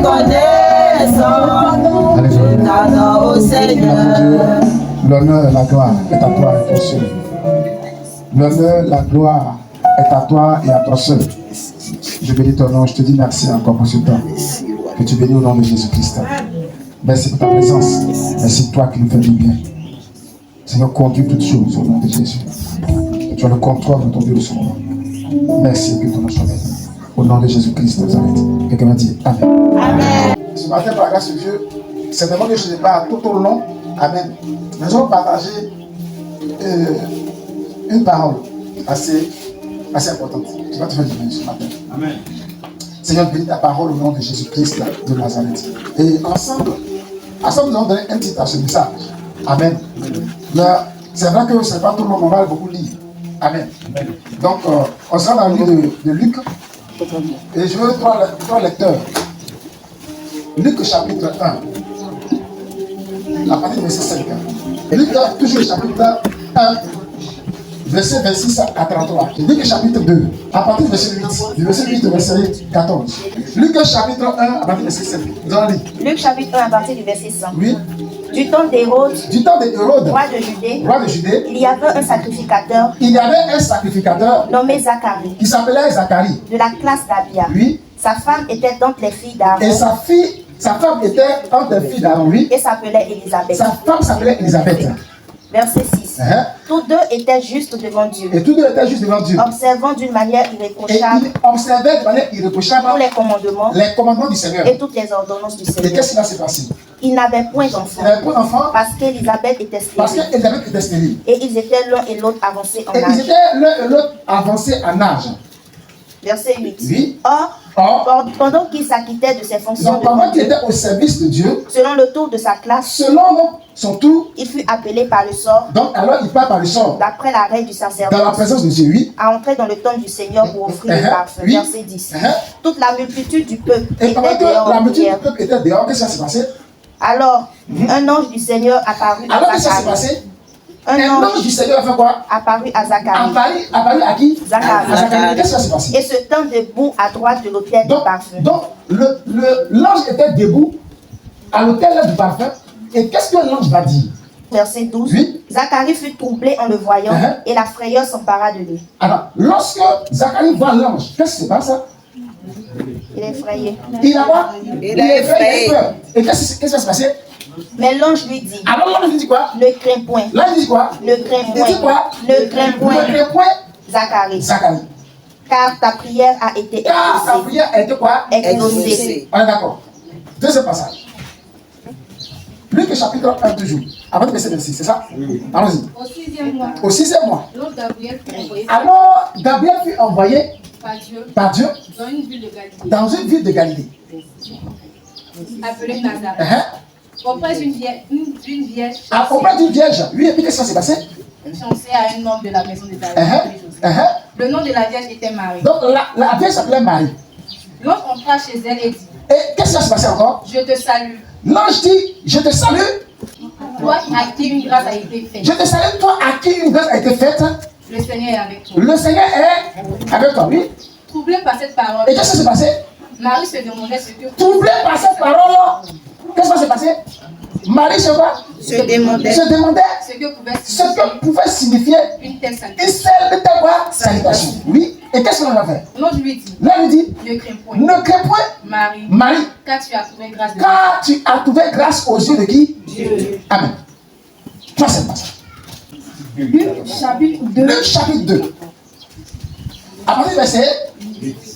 reconnaissant, je t'adore au Seigneur. L'honneur et la gloire est à toi et à toi seul. L'honneur, la gloire est à toi et à toi seul. Je bénis ton nom, je te dis merci encore pour ce temps. Que tu bénis au nom de Jésus-Christ. Merci pour ta présence. Merci toi qui nous fais du bien. Seigneur, conduis toutes choses au nom de Jésus. Tu as le contrôle de ton Dieu de son nom. Merci que ton nom soit béni. Au nom de Jésus-Christ de Nazareth. Quelqu'un m'a dit Amen. Amen. Ce matin, par la grâce de Dieu, c'est vraiment que je ne pas tout au long. Amen. Nous allons partager une parole assez importante. Je vais te faire du bien ce matin. Amen. Seigneur, bénis ta parole au nom de Jésus-Christ de Nazareth. Et ensemble, nous allons donner un titre à ce message. Amen. C'est vrai que ce n'est pas tout le monde, on va beaucoup lire. Amen. Donc, on sera dans le livre de Luc. Et je veux trois lecteurs. Luc chapitre 1. À partir du verset 5. Luc, toujours chapitre 1. Verset 26 à 33. Luc chapitre 2. À partir du verset 8. Du verset 8 au verset 14. Luc chapitre 1 à partir du verset 5. Nous allons lire. Luc chapitre 1 à partir du verset 5. Oui. Du temps d'Hérode, roi de Judée, il y avait un sacrificateur, nommé Zacharie, qui s'appelait Zacharie, de la classe d'Abia. Oui. Sa femme était d'entre les filles d'Aaron. Et sa femme était entre les filles d'Aaron, oui. Et s'appelait Élisabeth. Sa femme s'appelait Élisabeth. Verset 6. Tous deux étaient justes devant Dieu. Et tous deux étaient justes devant Dieu. Observant d'une manière irréprochable. Et ils observaient de manière irréprochable tous les commandements du Seigneur. et toutes les ordonnances du Seigneur. Et qu'est-ce qui va se passer? Ils n'avaient point d'enfants. Parce qu'Élisabeth était stérile. Et ils étaient l'un et l'autre avancés en âge. Verset 8. Oui. Or, pendant qu'il s'acquittait de ses fonctions, pendant qu'il était au service de Dieu, selon le tour de sa classe, selon son tour, il fut appelé par le sort. Donc alors il part par le sort. D'après la règle du sacerdoce. Dans la présence de Dieu, oui. À entrer dans le temple du Seigneur pour offrir le parfum. Oui. Verset 10. Toute la multitude du peuple était dehors. La multitude du peuple était dehors. Qu'est-ce qui s'est passé? Alors, un ange du Seigneur apparut à Zacharie. Qu'est-ce qui s'est passé? Un ange du Seigneur a fait quoi? Apparu à Zacharie. Apparu à qui? Zacharie. Qu'est-ce qui s'est passé? Et se tint debout à droite de l'autel du parfum. Donc, l'ange était debout à l'autel du parfum. Et qu'est-ce que l'ange va dire? Verset 12. Oui. Zacharie fut troublé en le voyant et la frayeur s'empara de lui. Alors, lorsque Zacharie voit l'ange, qu'est-ce qui se passe? Il est effrayé. Il a quoi? Il est effrayé. Et qu'est-ce qui va se passer? Mais l'ange lui dit. Alors l'ange lui dit quoi? Ne crains point. L'ange dit quoi? Ne crains point. Il dit quoi? Ne crains point. Ne crains point. Zacharie. Car ta prière a été exaucée. Car ta prière a été quoi? Exaucée. On est d'accord. Deuxième passage. Luc chapitre 1 toujours. Avant de verset 26, c'est ça? Allons-y. Au sixième mois. Alors Gabriel fut envoyé par Dieu dans une ville de Galilée. Appelée Nazareth. Auprès d'une vierge. Auprès d'une vierge. Oui, et puis qu'est-ce qui s'est passé? Fiancée à un homme de la maison de David. Le nom de la vierge était Marie. Donc la vierge s'appelait Marie. L'ange entra chez elle et dit. Et qu'est-ce qui s'est passé encore? Je te salue. L'ange dit, je te salue. Toi à qui une grâce a été faite. Je te salue, toi à qui une grâce a été faite. Le Seigneur est avec toi. Le Seigneur est avec toi, oui. Troublé par cette parole. Et qu'est-ce qui s'est passé? Marie se demandait ce que. Troublé par cette parole, qu'est-ce qui s'est passé? Marie se demandait ce que pouvait signifier une telle salutation. Salutation. Oui. Et qu'est-ce qu'on a fait? L'ange lui dit. L'ange lui dit. Ne crains point. Ne crains point. Marie. Car tu as trouvé grâce. Car tu as trouvé grâce aux yeux de qui? Dieu. Amen. Troisième passage. Luc chapitre 2. Luc chapitre 2. À partir du verset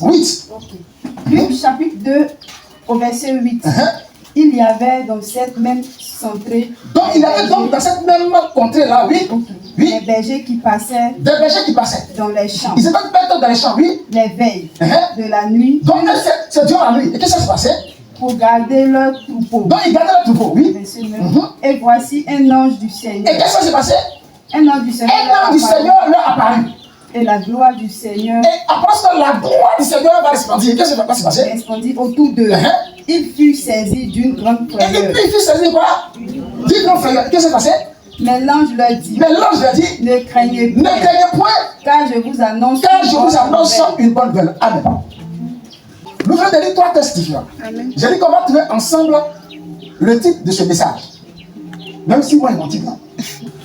8. Luc chapitre 2 au verset 8. Il y avait dans cette même contrée. Donc il y avait donc dans cette même contrée-là, oui. Oui. Des bergers qui passaient. Dans les champs. Ils étaient dans les champs, oui. Les veilles de la nuit. Donc c'est durant la nuit. Et qu'est-ce qui s'est passé? Pour garder leur troupeau. Donc ils gardaient leur troupeau, oui. Et voici un ange du Seigneur. Et qu'est-ce qui s'est passé? Un ange du Seigneur leur apparut. Et la gloire du Seigneur. Et après que la gloire du Seigneur va resplendir, qu'est-ce qui va se passer? Resplendir autour d'eux. Il fut saisi d'une grande frayeur. Et puis il fut saisi quoi? D'une grande frayeur. Qu'est-ce qui s'est passé? Mais l'ange leur dit. Ne craignez point. Car je vous annonce une bonne nouvelle. Amen. Nous venons de lire 3 textes différents. J'ai dit qu'on va trouver ensemble le titre de ce message. Même si moi, il mon titre là.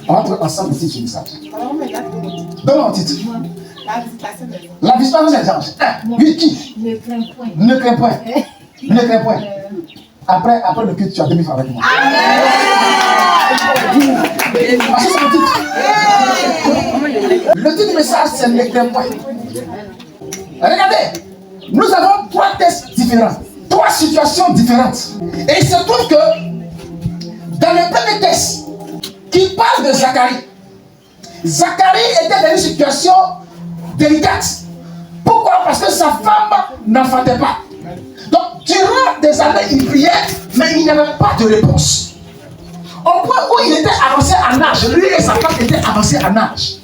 On va trouver ensemble le titre de ce message. Donne-moi un titre. La visitation des anges. Oui, qui? Ne crains point. Ne crains point. Ne crains point. Après le culte, tu as demi-fait avec moi. Parce que c'est le titre. Le titre du message, c'est ne crains point. Regardez, nous avons 3 textes différents, 3 situations différentes. Et il se trouve que dans le premier texte qui parle de Zacharie, Zacharie était dans une situation délicate. Pourquoi? Parce que sa femme n'enfantait pas. Donc, durant des années, il priait, mais il n'y avait pas de réponse. Au point où il était avancé en âge, lui et sa femme étaient avancés en âge.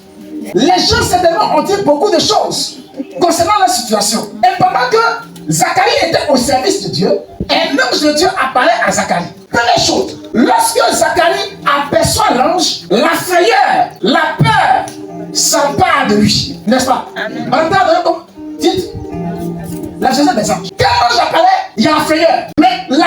Les gens certainement ont dit beaucoup de choses concernant la situation. Et pendant que Zacharie était au service de Dieu, un ange de Dieu apparaît à Zacharie. Première chose, lorsque Zacharie aperçoit l'ange, la frayeur, la peur s'empare de lui. N'est-ce pas? Maintenant, dites, la gestion des anges. Quand l'ange apparaît, il y a la frayeur. Mais les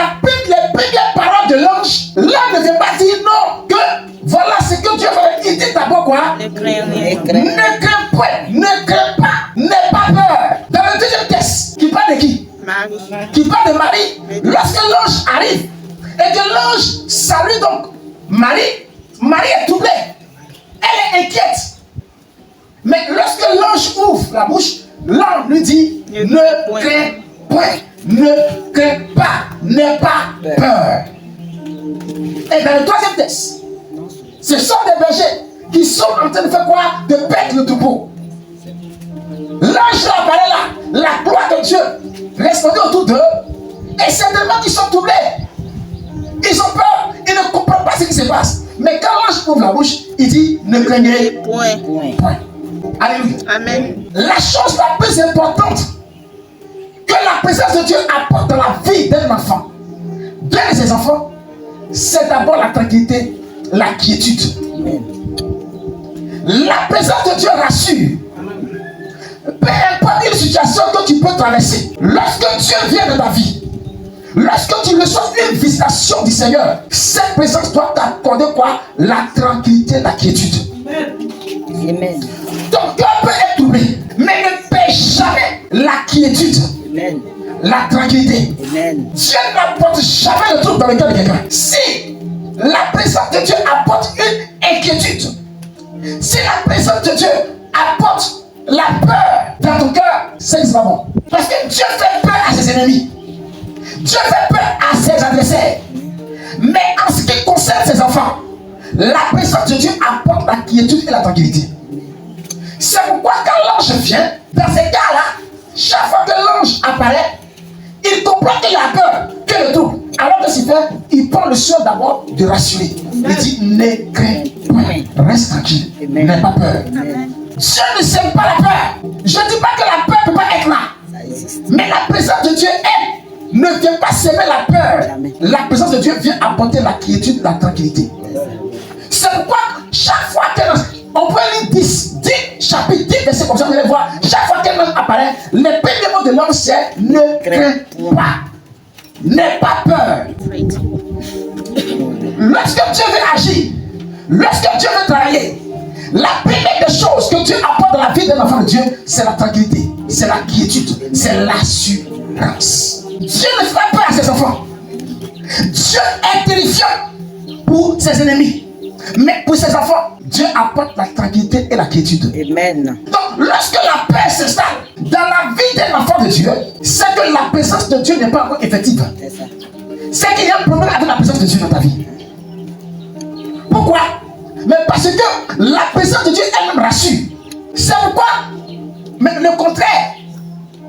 premières paroles de l'ange, là ne vient pas dire non, que voilà ce que Dieu veut. Il dit d'abord quoi? Ne crains point, ne crains pas, n'aie pas peur. Dans le deuxième texte, qui parle de qui? Marie. Qui parle de Marie. Lorsque l'ange arrive et que l'ange salue donc Marie, Marie est troublée. Elle est inquiète. Mais lorsque l'ange ouvre la bouche, l'ange lui dit ne crains point, ne crains pas, n'aie pas peur. Et dans le troisième texte, ce sont des bergers qui sont en train de faire quoi? De paître le troupeau. L'ange apparaît là, la gloire de Dieu répondait autour d'eux, et certainement ils sont troublés. Ils ont peur, ils ne comprennent pas ce qui se passe. Mais quand l'ange ouvre la bouche, il dit ne craignez point. Alléluia. Amen. La chose la plus importante que la présence de Dieu apporte dans la vie d'un enfant, d'un de ses enfants, c'est d'abord la tranquillité, la quiétude. Amen. La présence de Dieu rassure. Peu importe une situation que tu peux traverser, lorsque Dieu vient dans ta vie, lorsque tu reçois une visitation du Seigneur, cette présence doit t'accorder quoi? La tranquillité, la quiétude. Amen. Ton cœur peut être troublé, mais ne paie jamais la quiétude. Amen. La tranquillité. Amen. Dieu n'apporte jamais le trouble dans le cœur de quelqu'un. Si la présence de Dieu apporte une inquiétude, si la présence de Dieu apporte la peur dans ton cœur, c'est pas bon. Parce que Dieu fait peur à ses ennemis. Dieu fait peur à ses adversaires. Mais en ce qui concerne ses enfants, la présence de Dieu apporte la quiétude et la tranquillité. C'est pourquoi quand l'ange vient, dans ces cas-là, chaque fois que l'ange apparaît, il comprend qu'il a peur, que le trouble. Alors que s'il fait, il prend le soin d'abord de rassurer. Il dit ne crains point, reste tranquille, n'aie pas peur. Amen. Dieu ne sème pas la peur. Je ne dis pas que la peur ne peut pas être là. Mais la présence de Dieu, elle, ne vient pas s'aimer la peur. La présence de Dieu vient apporter la quiétude, la tranquillité. C'est pourquoi chaque fois qu'on peut lire 10 chapitres, 10 versets comme ça, vous allez voir, chaque fois qu'un ange apparaît, les premiers mots de l'ange c'est ne crains pas. N'aie pas peur. Lorsque Dieu veut agir, lorsque Dieu veut travailler, la première des choses que Dieu apporte dans la vie d'un enfant de Dieu, c'est la tranquillité, c'est la quiétude, c'est l'assurance. Dieu ne fait pas peur à ses enfants. Dieu est terrifiant pour ses ennemis. Mais pour ses enfants, Dieu apporte la tranquillité et la quiétude. Amen. Donc, lorsque la paix s'installe dans la vie d'un enfant de Dieu, c'est que la présence de Dieu n'est pas encore effective. C'est qu'il y a un problème avec la présence de Dieu dans ta vie. Pourquoi? Mais parce que la présence de Dieu elle-même rassure. C'est pourquoi? Mais le contraire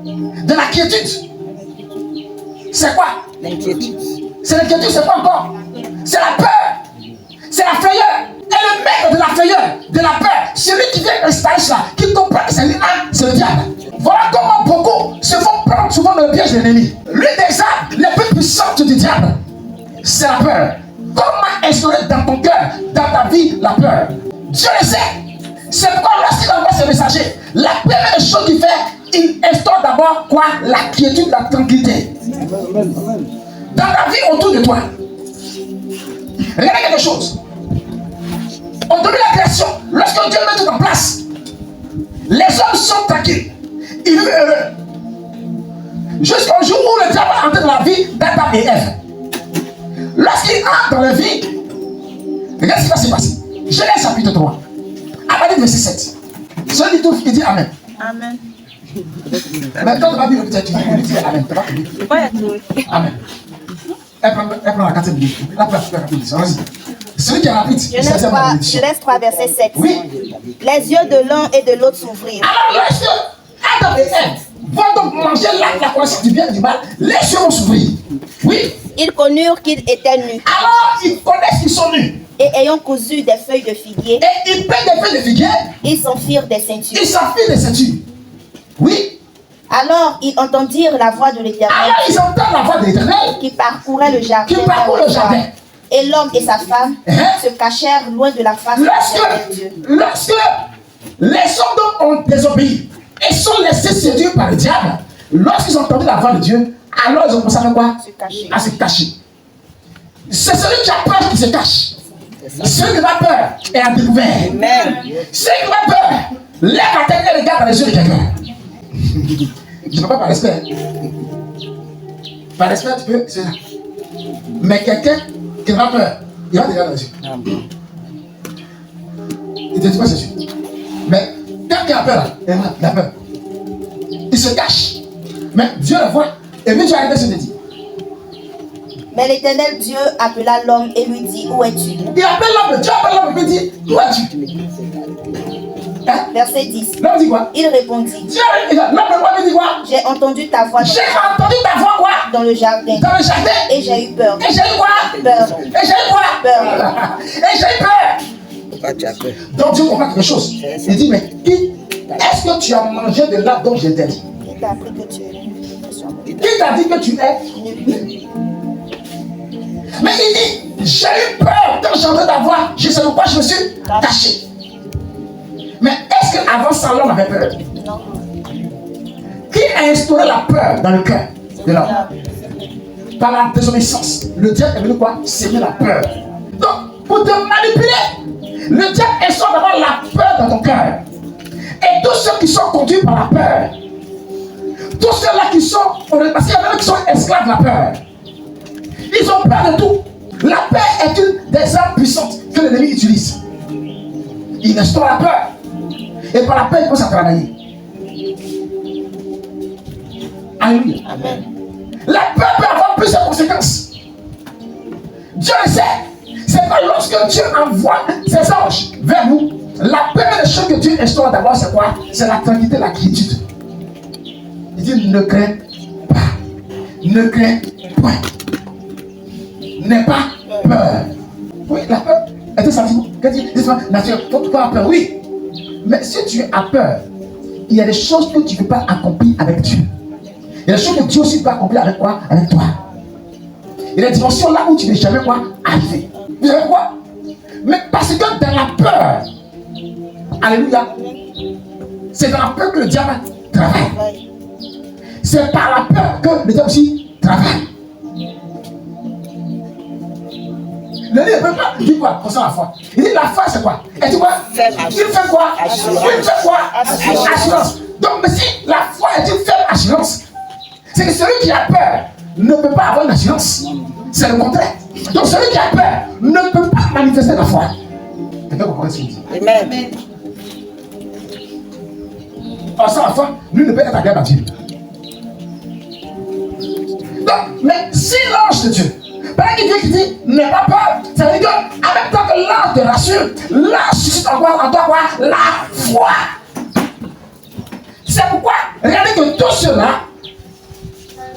de la quiétude, c'est quoi? L'inquiétude. C'est l'inquiétude, c'est quoi encore? C'est la peur. C'est la frayeur. Et le maître de la frayeur, de la peur, celui qui vient installer cela, qui comprend que c'est le diable. Voilà comment beaucoup se font prendre souvent dans le piège de l'ennemi. L'une des armes les plus puissantes du diable, c'est la peur. Comment instaurer dans ton cœur, dans ta vie, la peur? Dieu le sait. C'est pourquoi lorsqu'il envoie ses messagers, la première chose qu'il fait, il instaure d'abord quoi? La quiétude, la tranquillité. Dans la vie autour de toi. Regardez quelque chose. Au début de la création, lorsque Dieu met tout en place, les hommes sont tranquilles. Ils vivent heureux. Jusqu'au jour où le diable entre dans la vie d'Adam et Ève. Lorsqu'il entre dans la vie, regarde ce qui va se passer. Genèse chapitre 3. À partir du verset 7. Celui qui trouve, il dit Amen. Amen. Maintenant, tu vas dire tu dis Amen. Tu vas te dire Amen. Elle prend la 4e minute. La place, vas-y. Celui qui est rapide, Genèse 3, verset 7. Oui. Les yeux de l'un et de l'autre s'ouvrirent. Alors, lorsque Adam et Ève vont donc manger la connaissance du bien et du mal, les yeux vont s'ouvrir. Oui. Ils connurent qu'ils étaient nus. Alors, ils connaissent qu'ils sont nus. Et ayant cousu des feuilles de figuier, Et ils prennent des feuilles de figuier. ils s'en firent des ceintures. Ils s'enfuient des ceintures. Oui. Alors ils entendirent la voix de l'Éternel Alors, ils entendent la voix de l'Éternel qui parcourait le jardin. qui parcourt le jardin. Et l'homme et sa femme se cachèrent loin de la face de Dieu. Lorsque les hommes ont désobéi et sont laissés séduire par le diable, lorsqu'ils ont entendu la voix de Dieu, alors ils ont commencé à faire quoi? À se cacher. C'est celui qui a peur qui se cache. Celui qui n'a pas peur est à découvert. Celui qui n'a pas peur lève la tête et regarde dans les yeux de quelqu'un. Je ne peux pas par respect. Par respect, tu peux, c'est là. Mais quelqu'un qui n'a pas peur, il va te regarder dans les yeux. Il te dit pas c'est sûr. Mais quelqu'un a peur là, il a peur. Il se cache. Mais Dieu le voit. Et puis tu arrives sur te dit. Mais l'Éternel Dieu appela l'homme et lui dit, où es-tu? Il appelle l'homme, Dieu appelle l'homme et lui dit, où es-tu? Hein? Verset 10. L'homme dit quoi? Il répondit, l'homme lui dit quoi? j'ai entendu ta voix J'ai entendu ta voix quoi? dans le jardin. Dans le jardin. Et j'ai eu peur. Et j'ai eu quoi? Peur. Et j'ai eu quoi? Peur. Et j'ai eu peur. Donc Dieu comprend quelque chose. Il dit, mais est-ce que tu as mangé de là dont je t'ai dit? Qui t'a appris que tu es nu? Qui t'a dit que tu es? Mais il dit, j'ai eu peur quand j'ai entendu ta voix. Je sais pourquoi je me suis caché. Mais est-ce qu'avant ça, l'homme avait peur? Non. Qui a instauré la peur dans le cœur de l'homme? Par la désobéissance. Le diable est venu quoi? Semer la peur. Donc, pour te manipuler, le diable instaure d'abord la peur dans ton cœur. Et tous ceux qui sont conduits par la peur, tous ceux-là qui sont, parce qu'il y a même qui sont esclaves de la peur, ils ont peur de tout. La peur est une des armes puissantes que l'ennemi utilise. Il instaure la peur. Et par la peur, il commence à travailler. Alléluia. Amen. La peur peut avoir plusieurs conséquences. Dieu le sait. C'est pas lorsque Dieu envoie ses anges vers nous. La première chose que Dieu instaure d'abord, c'est quoi? C'est la tranquillité, la quiétude. Il dit, ne crains pas. Ne crains point. N'aie pas peur. Oui, la peur est un sentiment. Quand tu dis, naturel, il faut pas avoir peur. Oui. Mais si tu as peur, il y a des choses que tu ne peux pas accomplir avec Dieu. Il y a des choses que Dieu aussi peut accomplir avec quoi? Avec toi. Il y a des dimensions là où tu ne vais jamais quoi arriver. Vous savez quoi? Mais parce que dans la peur, alléluia, c'est dans la peur que le diable travaille. C'est par la peur que le diable aussi travaille. Le livre ne peut pas dire quoi concernant la foi. Il dit la foi c'est quoi? Et tu vois, il fait quoi? Il fait quoi? Assurance. Donc, mais si la foi est une faible assurance, c'est que celui qui a peur ne peut pas avoir une assurance. C'est le contraire. Donc, celui qui a peur ne peut pas manifester la foi. Quelqu'un comprend ce qu'il dit? Amen. En sans la foi, lui ne peut être agréable à Dieu. Donc, mais si l'ange de Dieu, par exemple, Dieu qui dit, n'aie pas peur, ça veut dire qu'en même temps que l'ange te rassure, l'ange suscite en toi quoi? La foi. C'est pourquoi, regardez que tous ceux-là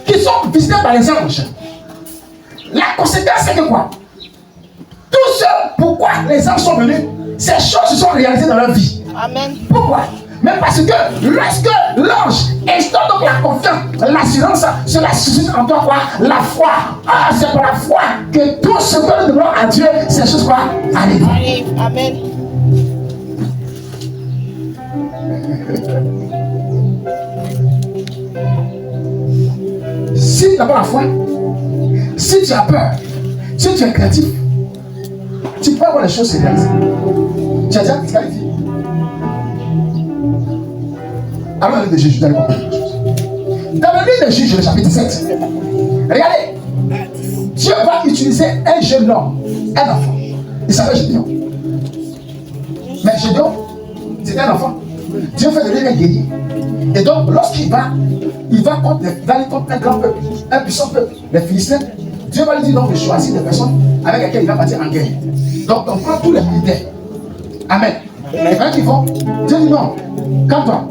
qui sont visités par les anges, la conséquence c'est que quoi? Tous ceux pourquoi les anges sont venus, ces choses se sont réalisées dans leur vie. Amen. Pourquoi? Mais parce que lorsque l'ange instaure donc la confiance, l'assurance, cela suscite en toi quoi? La foi. Ah, c'est par la foi que tout ce que nous demandons à Dieu, ces choses quoi? Arrivent. Amen. tu n'as pas la foi, si tu as peur, si tu es créatif, tu peux avoir les choses se réaliser. Tu as déjà disqualifié. Alors, le livre de Jésus, vous allez comprendre quelque chose. Dans le livre de Juges, le chapitre 7, regardez, Dieu va utiliser un jeune homme, un enfant. Il s'appelle Gédéon. Mais Gédéon, c'était un enfant. Dieu fait de lui un guerrier. Et donc, lorsqu'il va contre un grand peuple, un puissant peuple, les Philistins, Dieu va lui dire donc de choisir des personnes avec lesquelles il va partir en guerre. Donc, on prend tous les militaires. Amen. Et quand ils vont, Dieu dit non, calme-toi.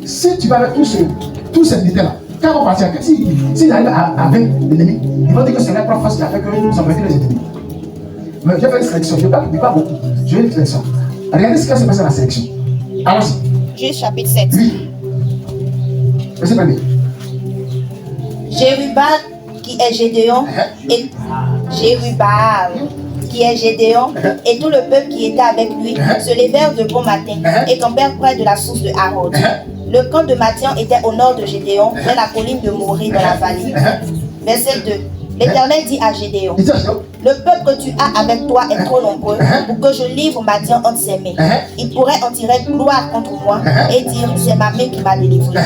Si tu vas avec tous ces militaires-là, quand on va partir, s'ils arrivent à vaincre l'ennemi, ils vont dire que c'est la propre force qui a fait qu'ils ont vaincu les ennemis. Mais j'ai fait une sélection, je ne parle pas beaucoup. Je vais une sélection. Regardez ce qui s'est passé dans la sélection. Allons-y. Juge chapitre 7. Oui. Verset 1er. Jérubal qui est Gédéon et Jérubal qui est Gédéon et tout le peuple qui était avec lui se levèrent de bon matin et campèrent près de la source de Harod. Le camp de Mathian était au nord de Gédéon, près la colline de Morée dans la vallée. Verset 2. L'Éternel dit à Gédéon, le peuple que tu as avec toi est trop nombreux pour que je livre Mathian entre ses mains. Il pourrait en tirer gloire contre moi et dire, c'est ma main qui m'a délivré.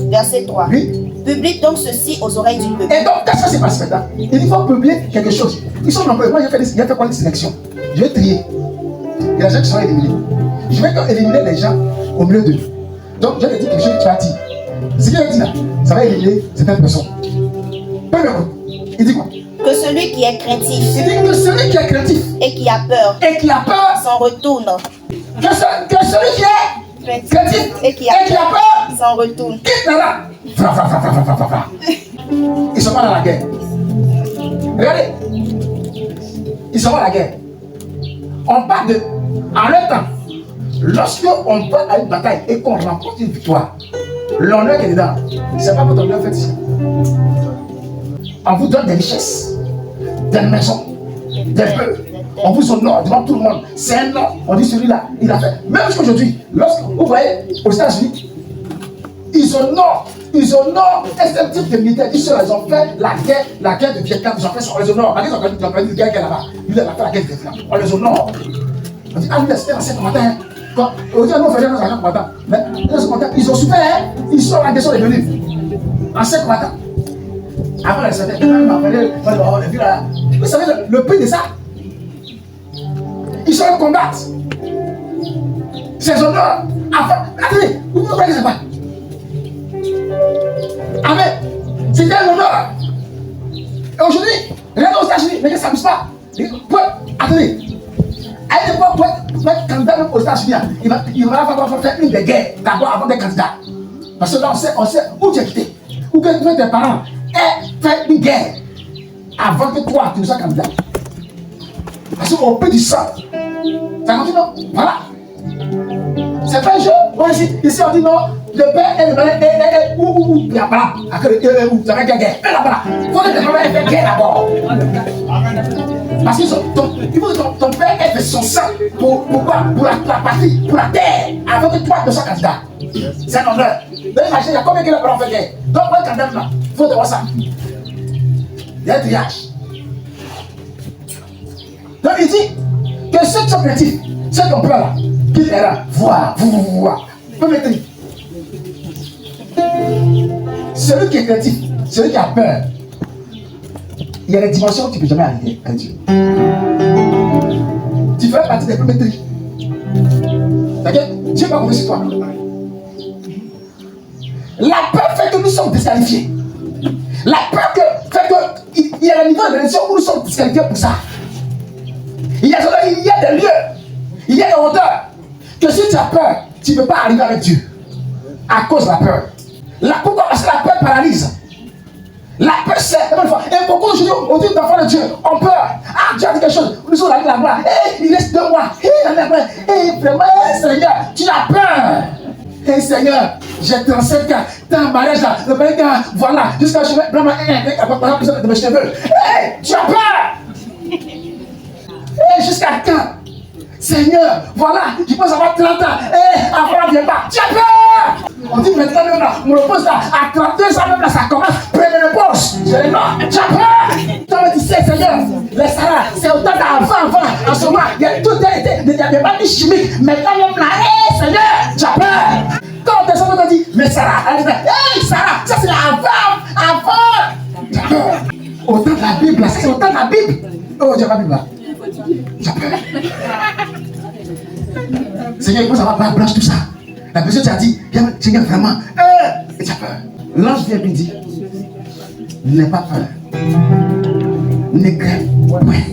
Verset 3. Publie donc ceci aux oreilles du peuple. Et donc, qu'est-ce qui se passe maintenant? Il faut publier quelque chose. Ils sont nombreux. Moi, il y a fait quoi une sélection? Je vais trier. Il y a des gens qui sont éliminés. Je vais éliminer les gens au milieu d'eux. Donc, je vais te dire quelque chose que tu as dit. Ce qu'il a dit là, ça va éliminer certaines personnes. Premièrement, il dit quoi? Que celui qui est craintif. Il dit que celui qui est craintif. Et qui a peur. S'en retourne. Que celui qui est craintif. Et qui a peur. S'en retourne. Quitte là. Ils sont pas dans la guerre. Regardez. Ils sont pas dans la guerre. On parle de. En même temps, lorsque on va à une bataille et qu'on remporte une victoire, l'honneur qui est dedans, c'est pas votre honneur fait ici. On vous donne des richesses, des maisons, des peuples. On vous honore devant tout le monde. C'est un nom. On dit celui-là, il a fait. Même jusqu'aujourd'hui, lorsque vous voyez aux États-Unis, ils honorent un certain type de militaires. Ils ont fait la guerre de Vietnam. Ils ont fait ça, on les honore. Ils ont fait une guerre là-bas. Lui, il a fait la guerre de Vietnam. On les honore. On dit, ah, lui, c'était ancien combattant. Quand on dit, nous, on faisait nos anciens combattants. Mais les anciens combattants, ils ont souffert. Ils sont en question des venus. Anciens combattants. Avant, les certains, ils m'appelaient, on a vu là. Vous savez, le prix de ça, ils sont en combat. C'est honneur. Attendez, vous ne comprenez pas. Amen. C'était un honneur. Et aujourd'hui, regardez aux États-Unis, les gens ne s'amusent pas. Attendez. À une époque, pour être candidat même aux États-Unis, il va faire une des guerres d'abord avant d'être candidat. Parce que là, on sait où tu es quitté. Où que tes parents aient fait une guerre avant que toi, tu ne sois candidat. Parce qu'on peut du sang. Ça continue, non? Voilà. C'est pas un jeu. Bon, ici, on dit non, le père et le malin, ou, là-bas, vous avez guerre. Là-bas, il faut que tes parents aient fait guerre d'abord. Parce que il faut que ton père ait fait son sang pour quoi? Pour la patrie, pour la terre, avant que toi, tu sois candidat. C'est un honneur. Donc, imagine, il y a combien de gens qui ont fait guerre? Donc, pour être candidat, il faut voir ça. Il y a un triage. Donc, il dit que ceux qui sont créatifs, ceux qui ont peur là, qu'ils est là, voir. Peut maîtriser. Celui qui est créatif, celui qui a peur, il y a des dimensions où tu ne peux jamais arriver avec Dieu. Tu fais partie des premiers tri. D'accord? Dieu va compter sur toi. La peur fait que nous sommes disqualifiés. La peur fait qu'il y a un niveau de bénédiction où nous sommes disqualifiés pour ça. Il y a des lieux, il y a des hauteurs que si tu as peur, tu ne peux pas arriver avec Dieu. À cause de la peur. Pourquoi? Parce que la peur paralyse. La peur, c'est et beaucoup aujourd'hui, on dit d'enfants de Dieu, on peur. Ah, Dieu a dit quelque chose. Nous sommes avec la gloire. Il reste 2 mois. Vraiment, Seigneur, tu as peur. Seigneur, j'ai 35 ans. T'as un mariage là. Le mariage là, voilà. Jusqu'à ce que je vais vraiment de mes cheveux. Tu as peur. Jusqu'à quand? Seigneur, voilà, je pense avoir 30 ans. Avant, viens pas. Tu as peur. On dit maintenant même là, mon repose là, à 32 ans même là, ça commence. Préménopause. Je dis non, tu as peur. Toi, tu sais, Seigneur, les Sarah, c'est autant d'avant, en ce moment, il y a tout été, il n'y a pas de chimique. Mais quand même là, hé, Seigneur, tu as peur. Quand personne me dit, mais Sarah, elle dit, hé, Sarah, ça c'est avant. Tu as peur. Autant de la Bible, là, ça c'est autant de la Bible. Oh, tu n'as pas Bible là. Tu as peur. Seigneur, il faut savoir blanche tout ça. La personne t'a dit, Seigneur, vraiment, et tu as peur. L'ange vient lui dire, n'aie pas peur. Ne crains point.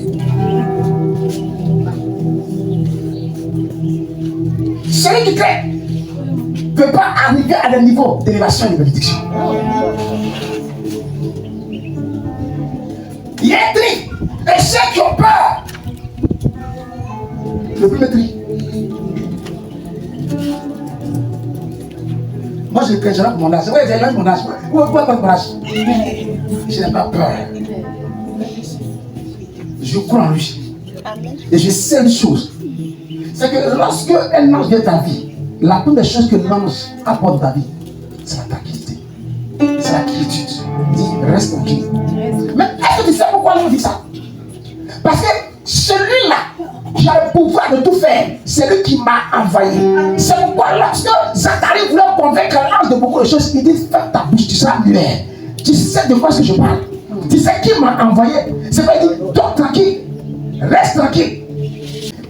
Celui qui craint ne peut pas arriver à un niveau d'élévation et de bénédiction. Il y a un tri. Et ceux qui ont peur, le premier tri. Moi, je crains, j'ai mon âge. Oui, j'ai mon âge. Pourquoi mon âge? Je n'ai pas peur. Je crois en lui. Et je sais une chose. C'est que lorsque un ange vient dans ta vie, la première chose que l'ange apporte dans ta vie, c'est la tranquillité. C'est la quiétude. Il dit, reste tranquille. Mais est-ce que tu sais pourquoi l'ange dit ça? Parce que celui-là qui a le pouvoir de tout faire, c'est lui qui m'a envoyé. C'est pourquoi lorsque Zacharie voulait convaincre l'ange de beaucoup de choses, il dit, ferme ta bouche, tu seras muet. Tu sais de quoi ce que je parle. Tu sais qui m'a envoyé. C'est pas dit, toi tranquille, reste tranquille.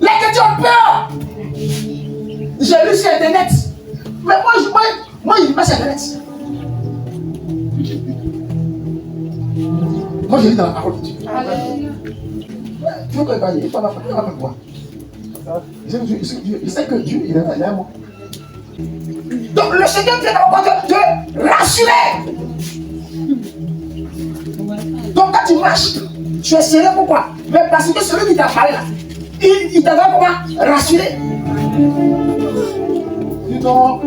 Les chrétiens ont peur. J'ai lu sur internet. Mais moi je lis pas sur internet. Moi je lis dans la parole de Dieu. Tu veux que il faut pas quoi. Je sais que Dieu il est là moi. Donc le Seigneur vient d'abord te rassurer. Donc quand tu marches, tu es sérieux pourquoi? Mais parce que celui qui t'a parlé là, il t'a comment rassurer. Non,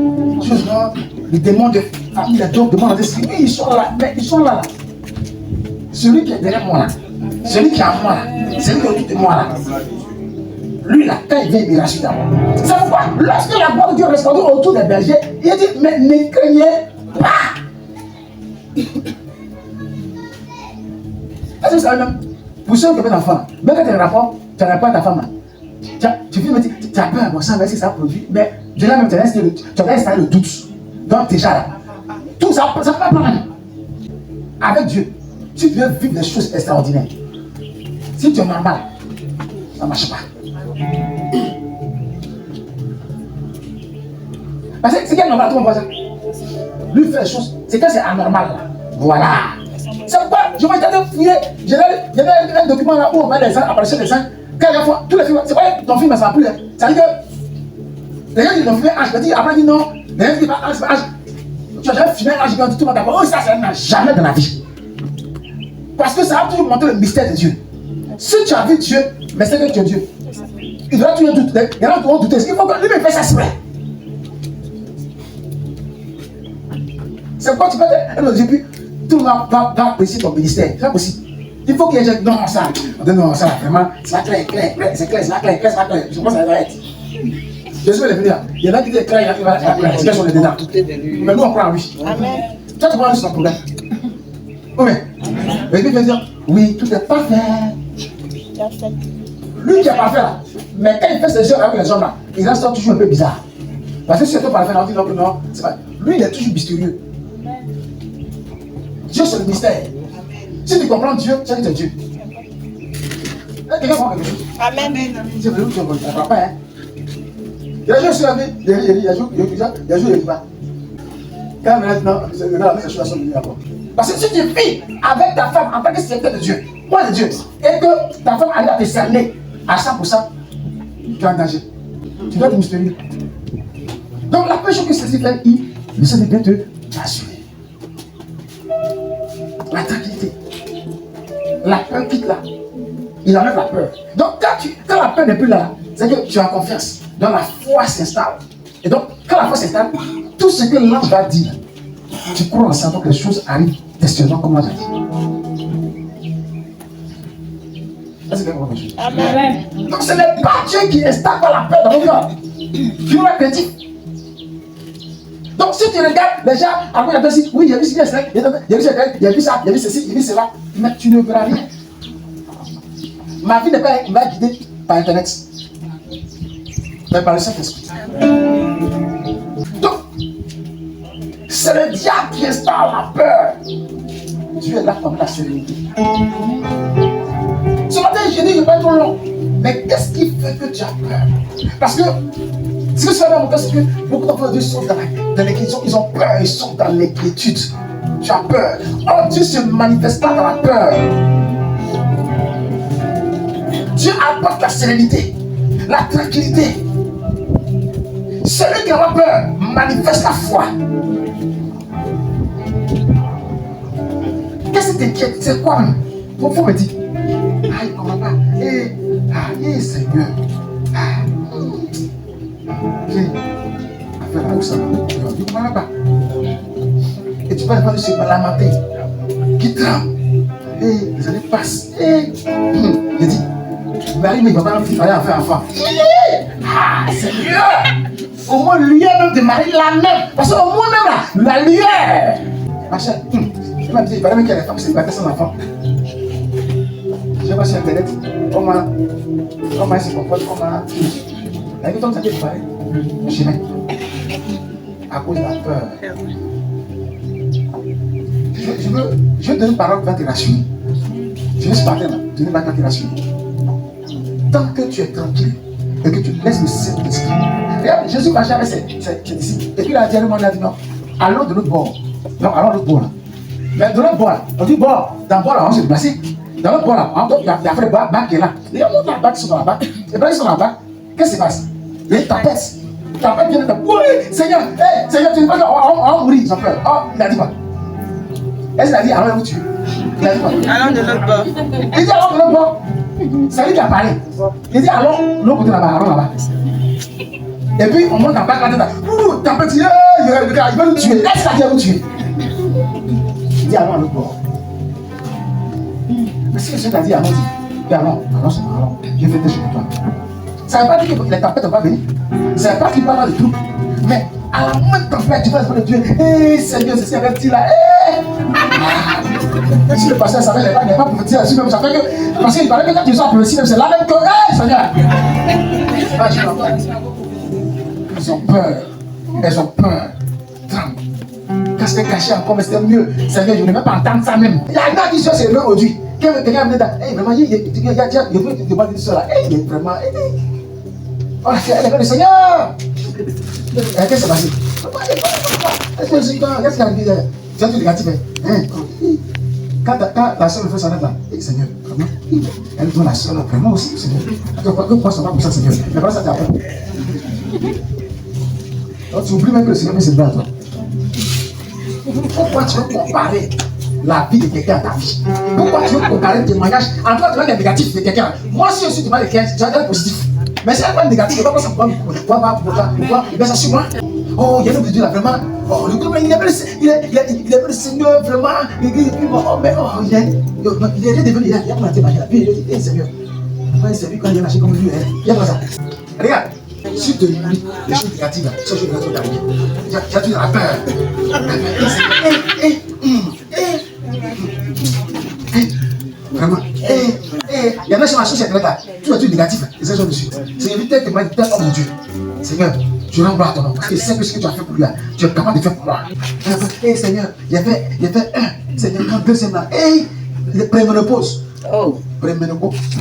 les démons de famille, les démons d'esprit, ils sont là, mais ils sont là. Celui qui est derrière moi là, celui qui est en moi là, celui qui est autour de moi là, lui là, quand il vient, il rassure d'abord. C'est pourquoi, lorsque la gloire de Dieu répondit autour des bergers, il a dit, mais ne craignez pas. Est-ce que c'est même? Pour ceux qui ont des enfants, même quand tu as un rapport, tu n'as pas ta femme là. Tu viens me dire, tu as peur, bon, ça va, si ça produit, mais déjà même tu as installé le doute. Donc déjà là, tout ça ne peut pas prendre. Avec Dieu, si tu veux vivre des choses extraordinaires, si tu es normal, ça ne marche pas. Parce que c'est qu'il est normal, tout le monde voit ça. Lui fait les choses, c'est quand c'est anormal là. Voilà. C'est pourquoi je vais t'attendre fouiller. Il y avait un document là où on met les gens, apparaissaient les gens. Quand il y a tous les films, c'est vrai, ton film, ça n'a plus. Ça veut dire que les gens qui ont filmé H, dit après, dit non. Les gens qui disent H, tu as jamais filmé H, tout le monde d'accord. Oh, ça n'a jamais dans la vie. Parce que ça a toujours montré le mystère de Dieu. Si tu as vu Dieu, mais c'est que tu es Dieu. Il doit toujours douter. Il y en a qui vont douter. Il faut que lui-même fasse ça exprès. C'est pourquoi tu peux dire, au début, tout le monde va apprécier ton ministère. C'est pas possible. Il faut qu'il y ait des gens qui non, ça, vraiment, c'est clair, c'est clair. Je pense que ça va être. Jésus va le venir. Il y en a qui disent clair, il y en a qui va c'est sur les dedans. Mais nous, on croit en lui. Amen. Toi, tu crois en lui, c'est ton problème. Oui, mais lui va dire, oui, tout est parfait. Lui qui est parfait là, mais quand il fait ses jeux avec les hommes là, il reste toujours un peu bizarre. Parce que si c'est tout parfait, on dit non, c'est pas. Lui, il est toujours mystérieux. Dieu, c'est le mystère. Si tu comprends Dieu, tu sais que c'est Dieu. Quelqu'un comprend quelque chose? Amen. C'est vrai, tu ne comprends pas. Il y a joué sur la vie, il y a joué les débats. Quand maintenant, c'est la situation de Dieu encore. Parce que si tu vis avec ta femme en tant que serviteur de Dieu, moi de Dieu, et que ta femme arrive à te cerner à 100%, tu es en danger. Tu dois être mystérieux. Donc la première chose que ceci fait, il essaie de bien te rassurer. La tranquillité. La peur quitte là. Il enlève la peur. Donc quand la peur n'est plus là, c'est que tu as confiance. Donc la foi s'installe. Et donc quand la foi s'installe, tout ce que l'ange va dire, tu crois en ça, donc les choses arrivent testament comme l'ange a dit. Est-ce que vous comprenez quelque chose? Amen. Donc ce n'est pas Dieu qui installe la peur dans vos cœurs. Tu dois être créatif. Donc si tu regardes les gens, après il y a dit, oui, j'ai vu ci, j'ai vu ça, j'ai vu ceci, j'ai vu cela, mais tu ne verras rien. Ma vie n'est pas guidée par Internet, mais par le Saint-Esprit. Donc, c'est le diable qui installe la peur. Dieu est là comme la sérénité. Ce matin, j'ai dit, je ne vais pas être trop long. Mais qu'est-ce qui fait que tu as peur? Parce que, ce que ça va montrer, c'est que beaucoup d'enfants de Dieu sont dans l'inquiétude. Ils ont peur, ils sont dans l'inquiétude. Tu as peur. Oh, Dieu se manifeste pas dans la peur. Dieu apporte la sérénité, la tranquillité. Celui qui a peur manifeste la foi. Qu'est-ce qui t'inquiète? C'est quoi? Mon frère me dit, ah, il ne comprend pas. Seigneur. Où ça va? Il ne comprend pas. Et tu vas devant ce lamenter qui tremble. Les années passent. Il dit, Marie, mais il ne va pas me faire enfant. Ah, Seigneur! Au moins, lumière même de Marie la même. Parce qu'au moins même là, la lumière. Machin. Il m'a dit, il fallait même qu'il y ait des femmes célibataires sans enfant. Je vais sur Internet. Comment elle se comporte, comment. La vie, comme ça, c'est pareil. Le chemin. À cause de la peur. Je veux donner une parole qui va te rassurer. Je veux ce matin là, donner une parole qui va te rassurer. Tant que tu es tranquille et que tu laisses le Saint-Esprit. Regarde, Jésus marchait avec ses disciples. Et puis il a dit à lui, dit non, allons de l'autre bord. Non, allons de l'autre bord là. Mais de l'autre bord là, on dit bord, dans le bord là, on se déplace. Dans l'autre bord là, il y a fait le bac qui est là. Et on monte la bac, ils sont dans la bac. Et puis ils sont dans la bac. Qu'est-ce qui se passe? Il y a une tempête. La tempête vient de dire, oui, Seigneur, Seigneur, tu ne vas pas, on va mourir, ils ont peur. Oh, il a dit quoi? Est-ce qu'il a dit, allons vous tuer? Il a dit quoi? Allons de l'autre bord. Il dit, allons de l'autre bord. C'est lui qui a parlé. Il dit, allons, l'autre côté là-bas, allons là-bas. Et puis, on monte en bas, la tempête, il va nous tuer. Est-ce qu'il a dit à nous tuer? Il dit, allons à l'autre bord. Mais si le Seigneur a dit, allons, allons, je vais te chez toi. Ça ne veut pas dire que les tempêtes ne vont pas venir. Ça ne veut pas qu'il parle de tout. Mais à la moindre tempête, tu vas se Dieu. Seigneur, c'est ce qu'il dit là. Si le pasteur savait, il n'est pas prophétisé là-dessus même. Ça fait que. Parce qu'il paraît que quand tu sois prophétisé, c'est là même que. Seigneur. Ils ont peur. Elles ont peur. Tremble. Quand c'était caché encore, mais c'était mieux. Seigneur, je ne vais même pas entendre ça même. Il y a un gars qui se c'est le même aujourd'hui. Quelqu'un me dit, vraiment, il veut te demander cela. Il est vraiment. Oh, elle est le Seigneur. Qu'est-ce qui s'est passé? Qu'est-ce qui a arrivé? Tu as tout négatif. Quand la soeur me fait sa lettre là, Seigneur, vraiment, elle doit la soeur là, vraiment aussi, Seigneur. Pourquoi ça va comme ça, Seigneur? Mais pas ça, tu as peur. Tu oublies même que le Seigneur met ses bras à toi. Pourquoi tu veux comparer la vie de quelqu'un à ta vie? Pourquoi tu veux comparer le témoignage? En toi, tu vois les négatifs de quelqu'un. Moi, si je suis devant quelqu'un, j'ai un positif. Mais si elle n'est pas négative, pourquoi ça pourquoi mais ça sur moi. Oh, il y a un homme de Dieu là, vraiment. Oh, il est le Seigneur, vraiment. Oh, mais oh, il est devenu, il a pas témoigné la vie. Il dit, Seigneur, c'est lui quand il a lâché comme lui. Il y a pas ça. Regarde, si tu te lis les choses négatives, ces choses négatives t'arrivent. Tu as toujours la peur. Vraiment. Il y en a sur la chose là, tout est négatif, et c'est ça de suite. C'est éviter de mettre tête homme de Dieu. Seigneur, je rends gloire à ton nom, parce que c'est ce que tu as fait pour lui, tu es capable de faire pour moi. Seigneur, il y avait un, Seigneur, quand deuxième là, le préménopause. Oh, préménopause, tu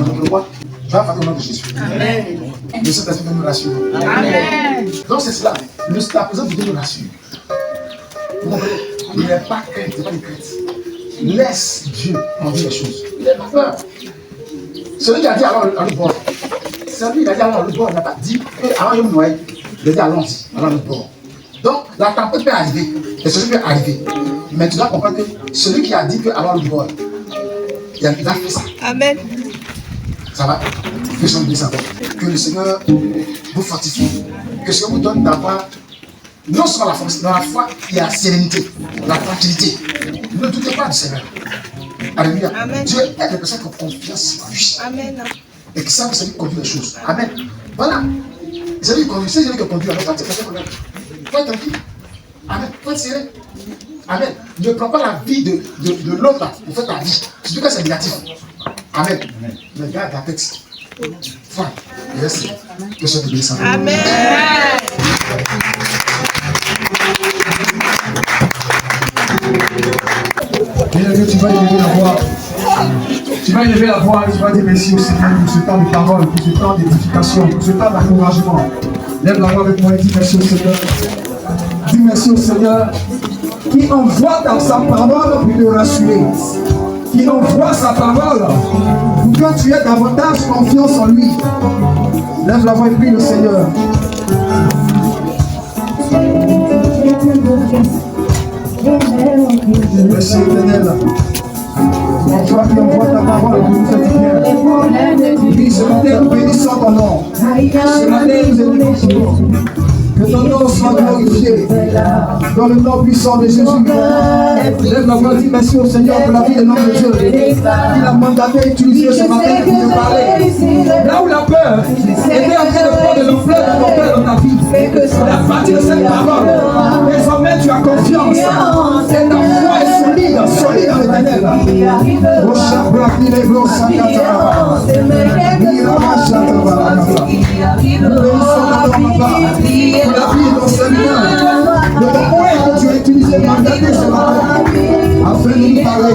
vas faire au nom de Jésus. Amen. Le Saint-Esprit nous rassure. Amen. Donc c'est cela, la présence de Dieu nous rassure. Il n'est pas crainte, il n'est pas de crainte. Laisse Dieu conduire les choses. Il n'est pas peur. Celui qui a dit alors à l'autre bord. Celui qui a dit alors à l'autre bord, il n'a pas dit avant il Noël. Il a dit allons-y, à l'autre bord. Donc la tempête peut arriver. Et ceci peut arriver. Mais tu dois comprendre que celui qui a dit que alors l'autre bord, il a fait ça. Amen. Ça va? Que son Dieu s'entende. Que le Seigneur vous fortifie. Que ce Seigneur vous donne d'avoir non seulement la force, mais la foi, il y a la sérénité, la tranquillité. Ne doutez pas du Seigneur. Alléluia. Amen. Dieu aide les personnes qui ont confiance en lui. Amen. Et qui savent que c'est lui qui conduit les choses. Amen. Voilà. C'est lui qui conduit. C'est lui qui conduit. Mais quand tu fais ça, toi tranquille. Amen. Faut être sérieux. Amen. Ne prends pas la vie de l'autre pour faire ta vie. Surtout que c'est négatif. Amen. Mais garde ta tête. Voilà. Merci. Que soit béni. Amen. Bien-aimé, tu vas élever la voix. Tu vas élever la voix et tu vas dire merci au Seigneur pour ce temps de parole, pour ce temps d'édification, pour ce temps d'encouragement. Lève la voix avec moi et dis merci au Seigneur. Dis merci au Seigneur qui envoie dans sa parole pour te rassurer. Qui envoie sa parole pour que tu aies davantage confiance en lui. Lève la voix et prie le Seigneur. Merci éternel. Toi qui envoies ta parole pour nous faire du bien. Oui, ce matin nous bénissons ton nom. Ce matin nous bénissons. Que ton nom soit glorifié. Dans le nom puissant de Jésus. Lève la voix, dis merci au Seigneur pour la vie de l'homme de Dieu. Il a mandaté utiliser ce matin pour te parler. Là où la peur était en train de prendre de l'ampleur de ton père dans ta vie. À partir de cette parole, désormais tu as confiance. Et ta foi est solide dans l'éternel. Au chabra qui les gros sakatara. Nous bénissons ta papa. Pour la vie de ton Seigneur, de ton moyen que tu as utilisé mandaté ce matin, afin de nous parler.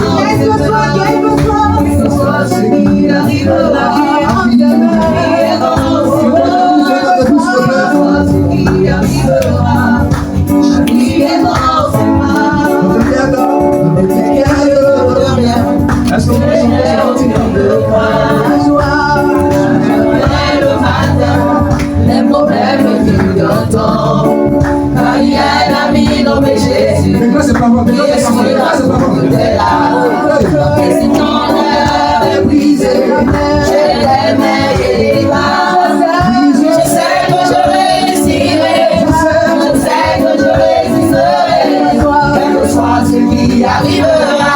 Est-ce que vous les problèmes que nous entendons, car il y a un ami nommé Jésus, qui est sur la route de la et si ton cœur est brisé, je l'aimais et il va. Je sais que je réussirai, je sais que je résisterai, quel que soit ce qui arrivera,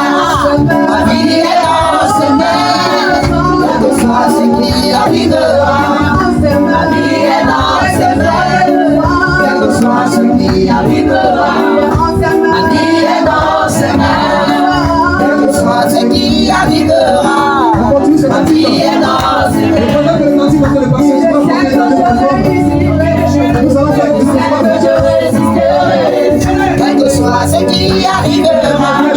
ma vie est dans ses mains, quel que soit ce qui arrivera. Ma vie est dans ses mains, quel que soit ce qui arrivera. Ma vie est dans ses mains, quel que soit ce qui arrivera. Ma vie est dans ses mains. Je résisterai, quel que soit ce qui arrivera. Ma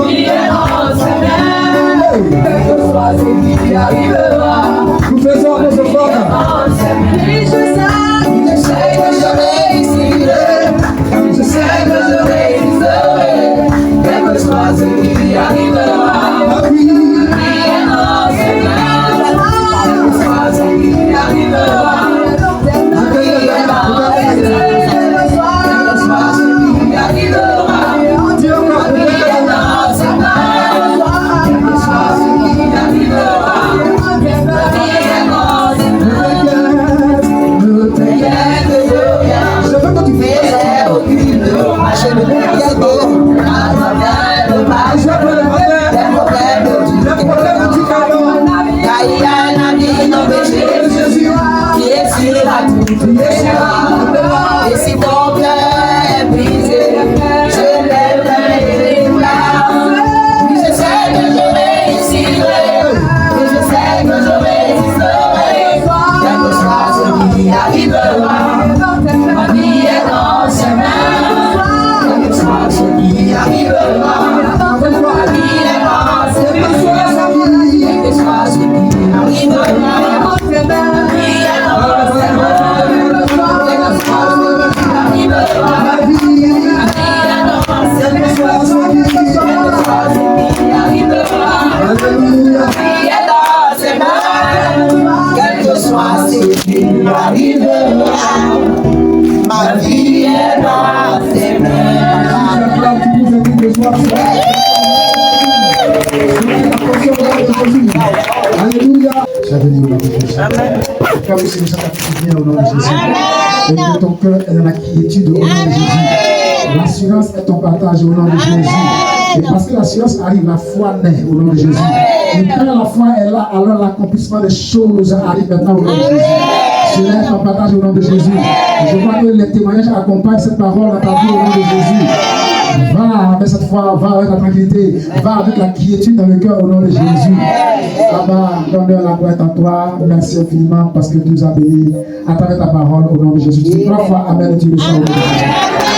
vie est dans ses mains, quel que soit ce qui arrivera. nous faisons notre part. Je sais que je réussirai, je sais que je réussirai, quel que soit ce qui arrivera. Ma vie est dans ses mains, quel que soit ce qui arrivera. Ma vie est dans ses mains, quel que soit ce qui arrivera. Ma vie est dans ses mains, quel que soit ce qui arrivera. Ma vie est dans ses mains. Je veux que tu fasses aucune marche de car il y a un ami nommé Jésus qui est sur la route et si ton cœur est brisé, je l'aimerai et il va. Oui, je sais que je réussirai, et je sais que je résisterai, quel que soit ce qui arrivera. Ma vie est dans ses mains, quel que soit ce qui arrivera. Ma vie est dans ses mains, quel que soit ce qui arrivera. Ma vie est dans ses mains, quel que soit ce qui arrivera. Ma vie est dans ses mains, quel que soit ce qui arrivera. Ma vie est dans ses mains, quel que soit ce qui arrivera. Ma vie est dans ses mains. Alléluia. Sois béni au nom de Jésus. Frère, vous c'est nous sommes bien au nom de Jésus. Et que ton cœur est dans la quiétude au nom de Jésus. L'assurance est ton partage au nom de Jésus. Et parce que l'assurance arrive, la foi naît au nom de Jésus. Et quand la foi est là, alors l'accomplissement des choses arrive maintenant au nom de Jésus. Cela en partage au nom de Jésus. Je vois que les témoignages accompagnent cette parole à ta vie au nom de Jésus. Va avec cette foi, va avec la tranquillité, va avec la quiétude dans le cœur au nom de Jésus. Abba, l'honneur, la gloire est à toi. Merci infiniment parce que tu nous as bénis à travers ta parole au nom de Jésus. Tu dis 3 fois Amen et tu le sens au nom de Jésus.